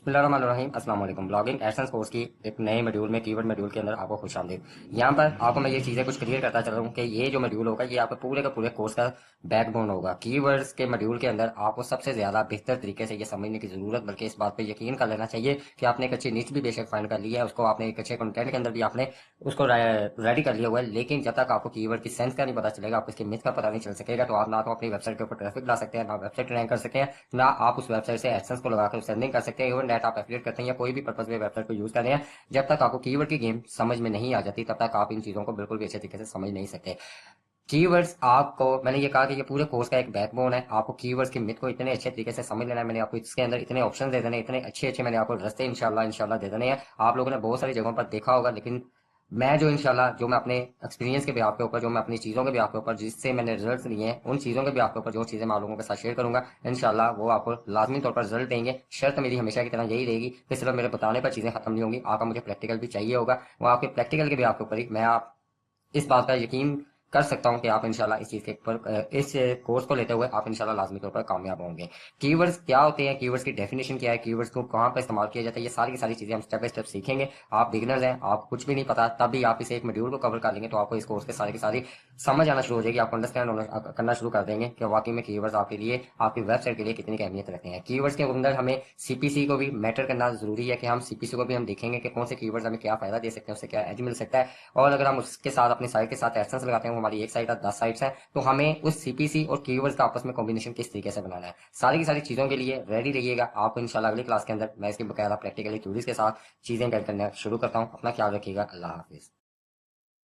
बिस्मिल्लाहिर्रहमानिर्रहीम अस्सलाम वालेकुम। ब्लॉगिंग एडसेंस कोर्स की एक नए मॉड्यूल में कीवर्ड मॉड्यूल के अंदर आपको खुशामदीद। यहाँ पर आपको मैं ये चीज़ें कुछ क्लियर करता चल रहा हूँ कि ये जो मॉड्यूल होगा ये आपके पूरे का पूरे कोर्स का बैकबोन होगा। कीवर्ड्स के मॉड्यूल के अंदर आपको सबसे ज़्यादा बेहतर तरीके से ये समझने की ज़रूरत, बल्कि इस बात पर यकीन कर लेना चाहिए कि आपने एक अच्छी नीच भी बेशक फाइंड कर ली है, उसको आपने एक अच्छे कंटेंट के अंदर भी आपने उसको रेडी कर लिया हुआ है, लेकिन जब तक आपको कीवर्ड की सेंस का नहीं पता चलेगा, आपको इसके मिथ का पता नहीं चल सकेगा, तो आप ना तो अपनी वेबसाइट के ऊपर ट्रैफिक ला सकते हैं, ना वेबसाइट रैंक कर सकते हैं, ना आप उस वेबसाइट से एडसेंस को लगाकर उसे अर्निंग कर सकते हैं। इवन डेट आप एफिलिएट करते हैं या कोई भी पर्पज में वेबसाइट को यूज कर रहे हैं, जब तक आपको कीवर्ड की गेम समझ में नहीं आ जाती तब तक आप इन चीजों को बिल्कुल भी अच्छे तरीके से समझ नहीं सकते। कीवर्ड्स आपको, मैंने ये कहा कि ये पूरे कोर्स का एक बैकबोन है। आपको कीवर्ड्स के मिथ को इतने अच्छे तरीके से समझ लेना है। मैंने आपको इसके अंदर इतने ऑप्शन दे देने, इतने अच्छे अच्छे मैंने आपको रास्ते इंशाल्लाह इंशाल्लाह दे देने हैं। आप लोगों ने बहुत सारी जगहों पर देखा होगा, लेकिन मैं जो इंशाल्लाह जो मैं अपने एक्सपीरियंस के ब्याह के ऊपर, जो मैं अपनी चीज़ों के ब्याह के ऊपर जिससे मैंने रिजल्ट्स लिए हैं, उन चीज़ों के ब्याह के ऊपर जो चीज़ें मैं आप लोगों के साथ शेयर करूंगा, इंशाल्लाह वो आपको लाजमी तौर पर रिजल्ट देंगे। शर्त मेरी हमेशा की तरह यही रहेगी कि सिर्फ मेरे बताने पर चीज़ें खत्म नहीं होंगी, आपका मुझे प्रैक्टिकल भी चाहिए होगा। वो आपके प्रैक्टिकल के ब्याह के ऊपर ही मैं आप इस बात का यकीन कर सकता हूं कि आप इंशाल्लाह इस चीज के ऊपर इस कोर्स को लेते हुए आप इंशाल्लाह लाजमी तौर पर कामयाब होंगे। कीवर्ड्स क्या होते हैं, कीवर्ड्स की डेफिनेशन क्या है, कीवर्ड्स को कहाँ पर इस्तेमाल किया जाता है, ये सारी की सारी चीजें हम स्टेप बाय स्टेप सीखेंगे। आप बिगिनर्स हैं, आप कुछ भी नहीं पता, तब भी आप इसे एक मॉड्यूल को कवर कर लेंगे तो आपको इस कोर्स के सारी की सारी समझ आना शुरू हो जाएगी। आप अंडरस्टैंड करना शुरू कर देंगे कि वाकई में कीवर्ड्स आपके लिए, आपकी वेबसाइट के लिए कितनी की अहमियत रखते हैं। कीवर्ड्स के अंदर हमें सीपीसी को भी मैटर करना जरूरी है कि हम सीपीसी को भी हम देखेंगे कि कौन से कीवर्ड्स हमें क्या फायदा दे सकते हैं, उससे क्या एज मिल सकता है। और अगर हम उसके साथ अपनी साइट के साथ एडसेंस लगाते हैं, वो हमारी एक साइट है 10 साइट्स हैं, तो हमें उस सीपीसी और कीवर्ड्स का आपस में कॉम्बिनेशन किस तरीके से बनाना है, सारी की सारी चीजों के लिए रेडी रहिएगा। आपको इंशाल्लाह अगली क्लास के अंदर मैं इसके बकायदा प्रैक्टिकली थ्योरीज के साथ चीजें करना शुरू करता हूँ। अपना ख्याल रखिएगा। अल्लाह हाफिज।